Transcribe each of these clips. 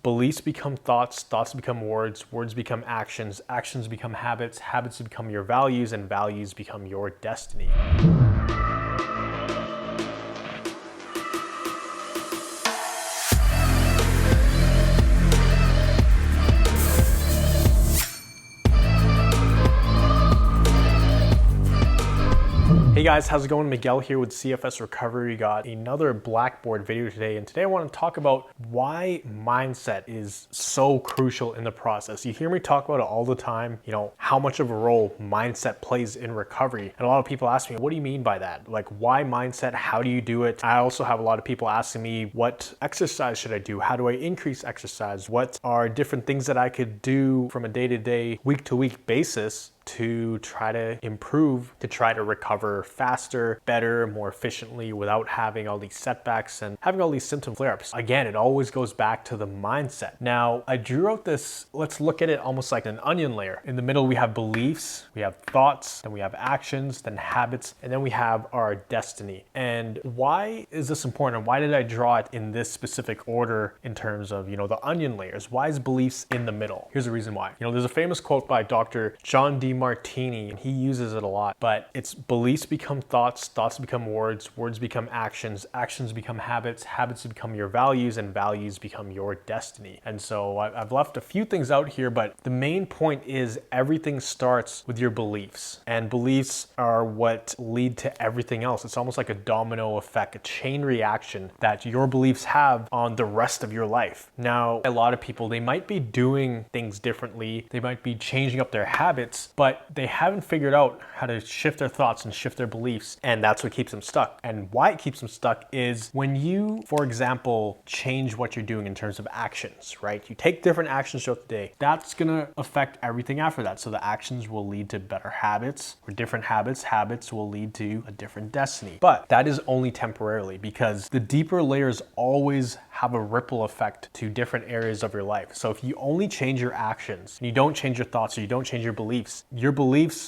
Beliefs become thoughts, thoughts become words, words become actions, actions become habits, habits become your values, and values become your destiny. Hey guys, how's it going? Miguel here with CFS Recovery. Got another Blackboard video today, and today I want to talk about why mindset is so crucial in the process. You hear me talk about it all the time, how much of a role mindset plays in recovery. And a lot of people ask me, what do you mean by that? Like, why mindset? How do you do it? I also have a lot of people asking me, what exercise should I do? How do I increase exercise? What are different things that I could do from a day-to-day, week-to-week basis to try to improve, to try to recover faster, better, more efficiently without having all these setbacks and having all these symptom flare-ups. Again, it always goes back to the mindset. Now, I drew out this, let's look at it almost like an onion layer. In the middle, we have beliefs, we have thoughts, then we have actions, then habits, and then we have our destiny. And why is this important? And why did I draw it in this specific order in terms of, the onion layers? Why is beliefs in the middle? Here's the reason why. There's a famous quote by Dr. John D. Martini, and he uses it a lot, but it's beliefs become thoughts, thoughts become words, words become actions, actions become habits, habits become your values, and values become your destiny. And so I've left a few things out here, but the main point is everything starts with your beliefs, and beliefs are what lead to everything else. It's almost like a domino effect, a chain reaction that your beliefs have on the rest of your life. Now, a lot of people, they might be doing things differently, they might be changing up their habits, but they haven't figured out how to shift their thoughts and shift their beliefs, and that's what keeps them stuck. And why it keeps them stuck is when you, for example, change what you're doing in terms of actions, right? You take different actions throughout the day. That's gonna affect everything after that. So the actions will lead to better habits, or different habits. Habits will lead to a different destiny. But that is only temporarily, because the deeper layers always have a ripple effect to different areas of your life. So if you only change your actions, and you don't change your thoughts, or you don't change your beliefs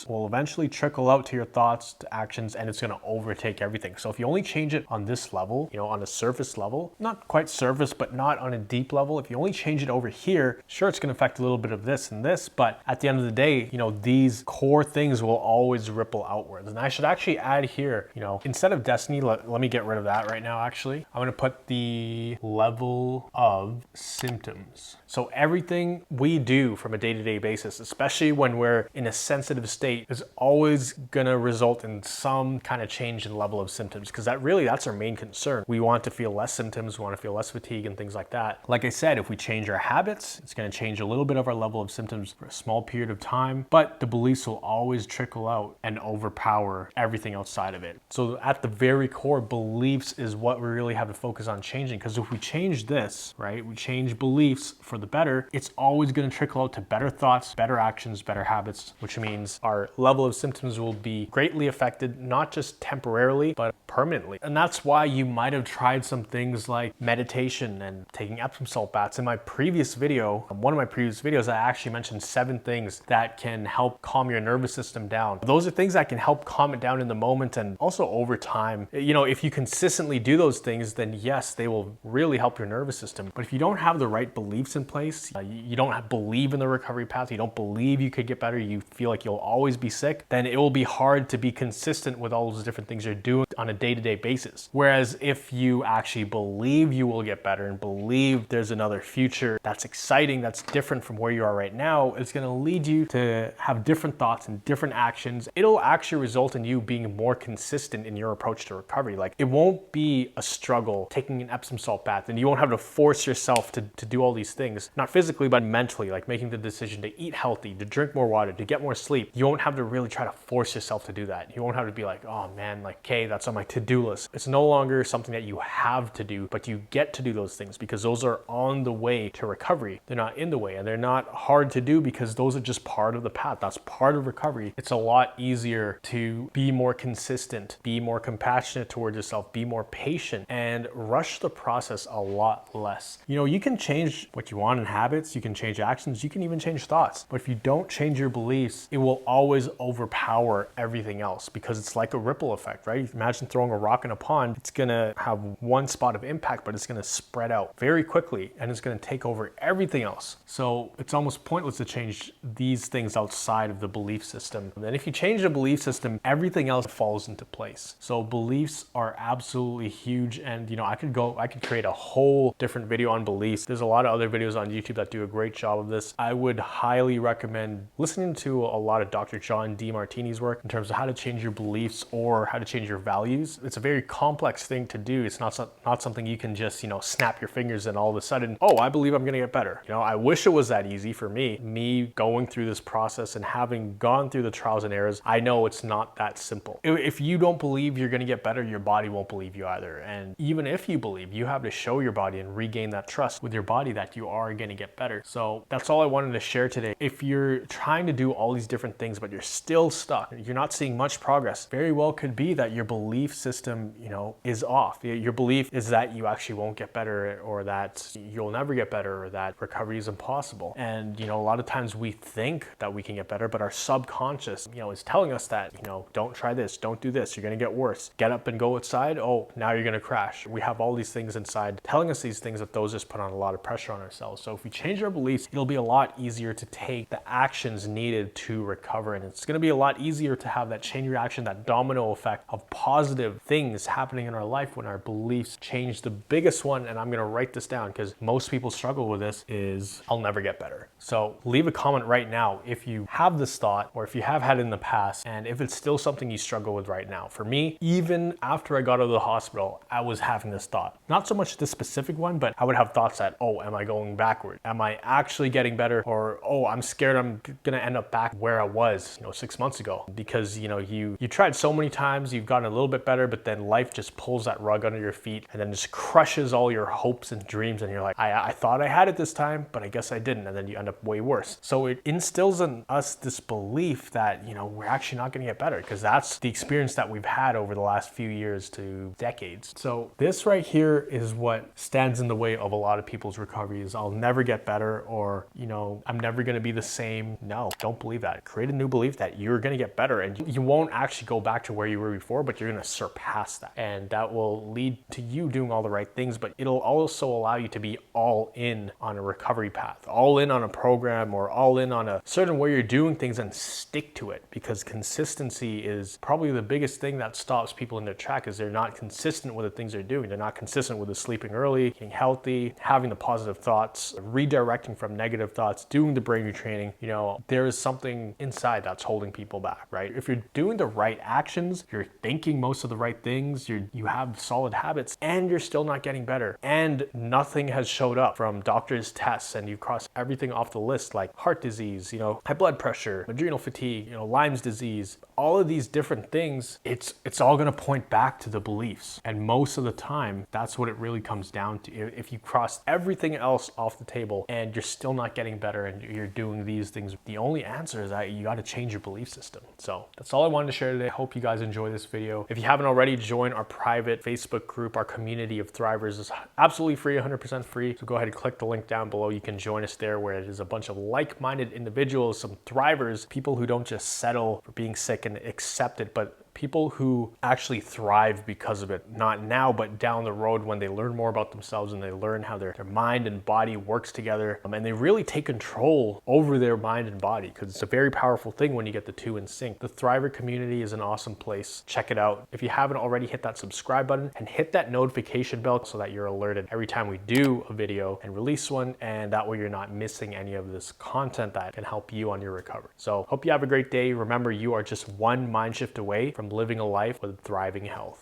will eventually trickle out to your thoughts, to actions, and it's going to overtake everything. So if you only change it on this level, on a surface level, not quite surface, but not on a deep level, if you only change it over here, sure, it's going to affect a little bit of this and this, but at the end of the day, these core things will always ripple outwards. And I should actually add here, instead of destiny, let me get rid of that right now, actually. I'm going to put the level of symptoms. So everything we do from a day-to-day basis, especially when we're in a sensitive state, is always gonna result in some kind of change in level of symptoms, because that's our main concern. We want to feel less symptoms, we want to feel less fatigue and things like that. Like I said, if we change our habits, it's gonna change a little bit of our level of symptoms for a small period of time, but the beliefs will always trickle out and overpower everything outside of it. So at the very core, beliefs is what we really have to focus on changing, because if we change this, right, we change beliefs for the better, it's always gonna trickle out to better thoughts, better actions, better habits, which means our level of symptoms will be greatly affected, not just temporarily, but permanently. And that's why you might have tried some things like meditation and taking Epsom salt baths. In my previous video, one of my previous videos, I actually mentioned 7 things that can help calm your nervous system down. Those are things that can help calm it down in the moment, and also over time. If you consistently do those things, then yes, they will really help your nervous system. But if you don't have the right beliefs in place, you don't believe in the recovery path, you don't believe you could get better, you feel like you'll always be sick, then it will be hard to be consistent with all those different things you're doing on a day-to-day basis. Whereas if you actually believe you will get better and believe there's another future that's exciting, that's different from where you are right now, it's going to lead you to have different thoughts and different actions. It'll actually result in you being more consistent in your approach to recovery. Like, it won't be a struggle taking an Epsom salt bath, and you won't have to force yourself to do all these things, not physically, but mentally, like making the decision to eat healthy, to drink more water, to get more sleep. You won't have to really try to force yourself to do that. You won't have to be like, oh man, okay, that's on my to-do list. It's no longer something that you have to do, but you get to do those things because those are on the way to recovery. They're not in the way, and they're not hard to do because those are just part of the path. That's part of recovery. It's a lot easier to be more consistent, be more compassionate towards yourself, be more patient, and rush the process a lot less. You know, you can change what you want in habits, you can change actions, you can even change thoughts. But if you don't change your beliefs, it will always overpower everything else because it's like a ripple effect, right? Imagine throwing a rock in a pond. It's gonna have one spot of impact, but it's gonna spread out very quickly and it's gonna take over everything else. So it's almost pointless to change these things outside of the belief system. And then if you change the belief system, everything else falls into place. So beliefs are absolutely huge. And you know, I could create a whole different video on beliefs. There's a lot of other videos on YouTube that do a great job of this. I would highly recommend listening to a lot of Dr. John Demartini's work in terms of how to change your beliefs or how to change your values. It's a very complex thing to do. It's not something you can just, you know, snap your fingers and all of a sudden, oh, I believe I'm gonna get better. You know, I wish it was that easy for me. Me going through this process and having gone through the trials and errors, I know it's not that simple. If you don't believe you're gonna get better, your body won't believe you either. And even if you believe, you have to show your body and regain that trust with your body that you are gonna get better. So that's all I wanted to share today. If you're trying to do all these different things, but you're still stuck, you're not seeing much progress, very well could be that your belief system, you know, is off. Your belief is that you actually won't get better, or that you'll never get better, or that recovery is impossible. And, you know, a lot of times we think that we can get better, but our subconscious, you know, is telling us that, you know, don't try this, don't do this, you're gonna get worse. Get up and go outside, oh, now you're gonna crash. We have all these things inside telling us these things, that those just put on a lot of pressure on ourselves. So if we change our beliefs, it'll be a lot easier to take the actions needed to recover. And it's gonna be a lot easier to have that chain reaction, that domino effect of positive things happening in our life when our beliefs change. The biggest one, and I'm gonna write this down because most people struggle with this, is I'll never get better. So leave a comment right now if you have this thought, or if you have had it in the past, and if it's still something you struggle with right now. For me, even after I got out of the hospital, I was having this thought. Not so much this specific one, but I would have thoughts that, oh, am I going backward? Am I actually getting better? Or, oh, I'm scared I'm gonna end up back where I was, you know, 6 months ago. Because, you know, you tried so many times, you've gotten a little bit better, but then life just pulls that rug under your feet and then just crushes all your hopes and dreams. And you're like, I thought I had it this time, but I guess I didn't. And then you end up way worse. So it instills in us this belief that, you know, we're actually not gonna get better, because that's the experience that we've had over the last few years to decades. So this right here is what stands in the way of a lot of people's recoveries. I'll never get better, or, you know, I'm never gonna be the same. No, don't believe that. Create a new belief that you're gonna get better, and you won't actually go back to where you were before, but you're gonna surpass that. And that will lead to you doing all the right things, but it'll also allow you to be all in on a recovery path, all in on a program, or all in on a certain way you're doing things, and stick to it. Because consistency is probably the biggest thing that stops people in their track, is they're not consistent with the things they're doing. They're not consistent with the sleeping early, getting healthy, having the positive thoughts, redirecting from negative thoughts, doing the brain retraining. You know, there is something inside that's holding people back, right? If you're doing the right actions, you're thinking most of the right things, you have solid habits, and you're still not getting better, and nothing has showed up from doctors' tests, and you've crossed everything off the list, like heart disease, you know, high blood pressure, adrenal fatigue, you know, Lyme's disease, all of these different things, it's all gonna point back to the beliefs. And most of the time, that's what it really comes down to. If you cross everything else off the table and you're still not getting better and you're doing these things, the only answer is that you gotta change your belief system. So that's all I wanted to share today. I hope you guys enjoy this video. If you haven't already, join our private Facebook group. Our community of thrivers is absolutely free, 100% free. So go ahead and click the link down below. You can join us there, where it is a bunch of like-minded individuals, some thrivers, people who don't just settle for being sick and accept it, but people who actually thrive because of it, not now, but down the road, when they learn more about themselves and they learn how their mind and body works together, and they really take control over their mind and body, because it's a very powerful thing when you get the two in sync. The Thriver community is an awesome place. Check it out. If you haven't already, hit that subscribe button and hit that notification bell so that you're alerted every time we do a video and release one, and that way you're not missing any of this content that can help you on your recovery. So hope you have a great day. Remember, you are just one mind shift away from living a life with thriving health.